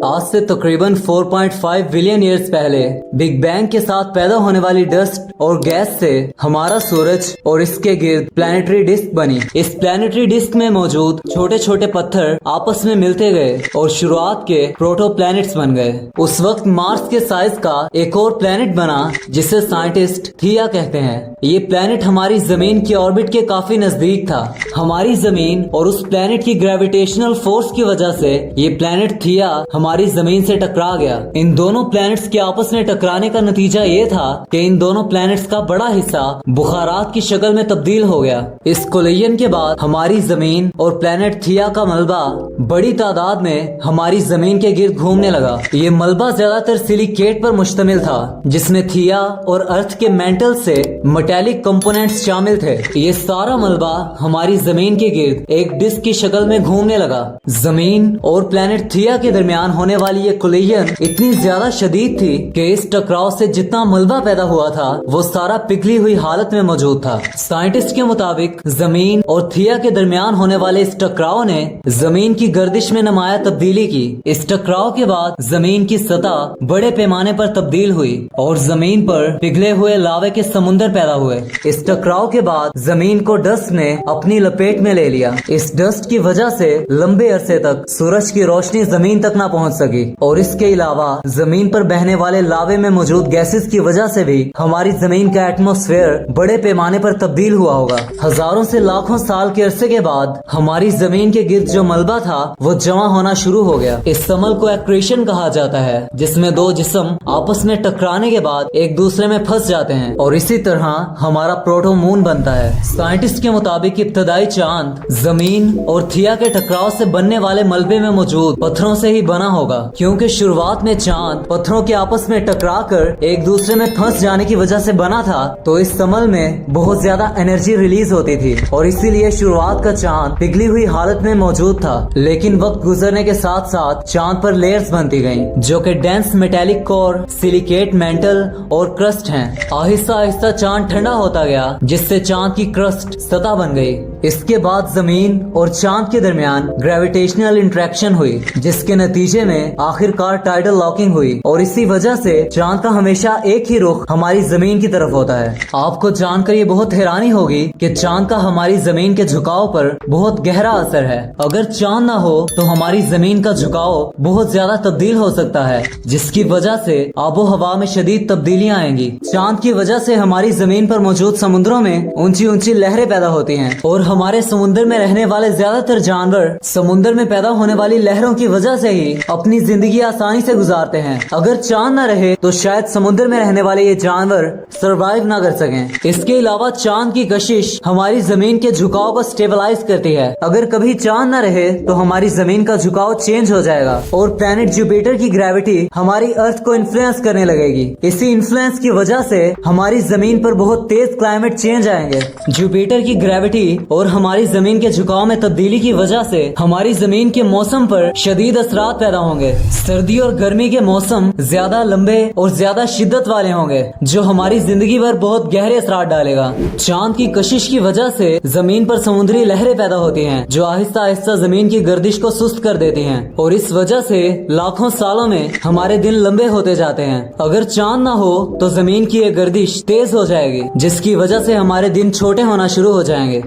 आज से तकरीबन 4.5 बिलियन ईयर्स पहले बिग बैंग के साथ पैदा होने वाली डस्ट और गैस से हमारा सूरज और इसके गिर्द प्लैनेटरी डिस्क बनी। इस प्लैनेटरी डिस्क में मौजूद छोटे छोटे पत्थर आपस में मिलते गए और शुरुआत के प्रोटो प्लैनेट्स बन गए। उस वक्त मार्स के साइज का एक और प्लैनेट बना जिसे साइंटिस्ट थिया कहते हैं। ये प्लैनेट हमारी जमीन की ऑर्बिट के काफी नजदीक था। हमारी जमीन और उस प्लैनेट की ग्रेविटेशनल फोर्स की वजह से ये प्लैनेट थिया हमारी जमीन से टकरा गया। इन दोनों प्लैनेट्स के आपस में टकराने का नतीजा ये था कि इन दोनों प्लैनेट्स का बड़ा हिस्सा बुखारात की शक्ल में तब्दील हो गया। इस कोलिजन के बाद हमारी जमीन और प्लैनेट थिया का मलबा बड़ी तादाद में हमारी जमीन के गिर्द घूमने लगा। ये मलबा ज्यादातर सिलिकेट पर मुश्तमिल था जिसमें थिया और अर्थ के मेंटल से मेटेलिक कंपोनेंट्स शामिल थे। ये सारा मलबा हमारी जमीन के गिर्द एक डिस्क की शक्ल में घूमने लगा। जमीन और प्लैनेट थिया के दरमियान होने वाली ये कोलिजन इतनी ज्यादा शदीद थी कि इस टकराव से जितना मलबा पैदा हुआ था वो सारा पिघली हुई हालत में मौजूद था। साइंटिस्ट के मुताबिक जमीन और थिया के दरमियान होने वाले इस टकराव ने जमीन की गर्दिश में नुमाया तब्दीली की। इस टकराव के बाद जमीन की सतह बड़े पैमाने पर तब्दील हुई और जमीन पर पिघले हुए लावे के समुंदर पैदा हुए। इस टकराव के बाद जमीन को डस्ट ने अपनी लपेट में ले लिया। इस डस्ट की वजह से लंबे अरसे तक सूरज की रोशनी जमीन तक न पहुंच सकी और इसके अलावा जमीन पर बहने वाले लावे में मौजूद गैसेस की वजह से भी हमारी जमीन का एटमॉस्फेयर बड़े पैमाने पर तब्दील हुआ होगा। हजारों से लाखों साल के अरसे के बाद हमारी जमीन के गिर्द जो मलबा था वो जमा होना शुरू हो गया। इस अमल को एक्रेशन कहा जाता है जिसमें दो जिस्म आपस में टकराने के बाद एक दूसरे में फंस जाते हैं और इसी तरह हमारा प्रोटो मून बनता है। साइंटिस्ट के मुताबिक इब्तदाई चांद जमीन और थिया के टकराव से बनने वाले मलबे में मौजूद पत्थरों से ही बना होगा, क्योंकि शुरुआत में चांद पत्थरों के आपस में टकराकर एक दूसरे में फंस जाने की वजह से बना था, तो इस अमल में बहुत ज्यादा एनर्जी रिलीज होती थी और इसीलिए शुरुआत का चांद पिघली हुई हालत में मौजूद था। लेकिन वक्त गुजरने के साथ साथ चांद पर लेयर्स बनती गयी जो कि dense metallic core, silicate mental और क्रस्ट हैं। आहिस्ता आहिस्ता चांद ठंडा होता गया जिससे चांद की क्रस्ट सतह बन गई। इसके बाद जमीन और चांद के दरमियान ग्रेविटेशनल इंटरेक्शन हुई जिसके नतीजे में आखिरकार टाइडल लॉकिंग हुई और इसी वजह से चांद का हमेशा एक ही रुख हमारी जमीन की तरफ होता है। आपको जानकर ये बहुत हैरानी होगी कि चांद का हमारी जमीन के झुकाव पर बहुत गहरा असर है। अगर चांद ना हो तो हमारी जमीन का झुकाव बहुत ज्यादा तब्दील हो सकता है जिसकी वजह से आबो हवा में शदीद तब्दीलियां आएंगी। चांद की वजह से हमारी जमीन पर मौजूद समुद्रों में ऊंची ऊंची लहरें पैदा होती हैं और हमारे समुद्र में रहने वाले ज्यादातर जानवर समुद्र में पैदा होने वाली लहरों की वजह से ही अपनी जिंदगी आसानी से गुजारते हैं। अगर चांद न रहे तो शायद समुद्र में रहने वाले ये जानवर सरवाइव ना कर सकें। इसके अलावा चांद की कशिश हमारी जमीन के झुकाव को स्टेबलाइज करती है। अगर कभी चांद न रहे तो हमारी जमीन का झुकाव चेंज हो जाएगा और प्लैनेट जुपिटर की ग्रेविटी हमारी अर्थ को इन्फ्लुएंस करने लगेगी। इसी इन्फ्लुएंस की वजह से हमारी जमीन पर बहुत तेज क्लाइमेट चेंज आएंगे। जुपिटर की ग्रेविटी और हमारी जमीन के झुकाव में तब्दीली की वजह से हमारी जमीन के मौसम पर शदीद असरात पैदा होंगे। सर्दी और गर्मी के मौसम ज्यादा लंबे और ज्यादा शिद्दत वाले होंगे जो हमारी जिंदगी पर बहुत गहरे असरात डालेगा। चांद की कशिश की वजह से जमीन पर समुद्री लहरें पैदा होती हैं जो आहिस्ता आहिस्ता जमीन की गर्दिश को सुस्त कर देती हैं और इस वजह से लाखों सालों में हमारे दिन लंबे होते जाते हैं। अगर चांद ना हो तो जमीन की ये गर्दिश तेज हो जाएगी जिसकी वजह से हमारे दिन छोटे होना शुरू हो जाएंगे।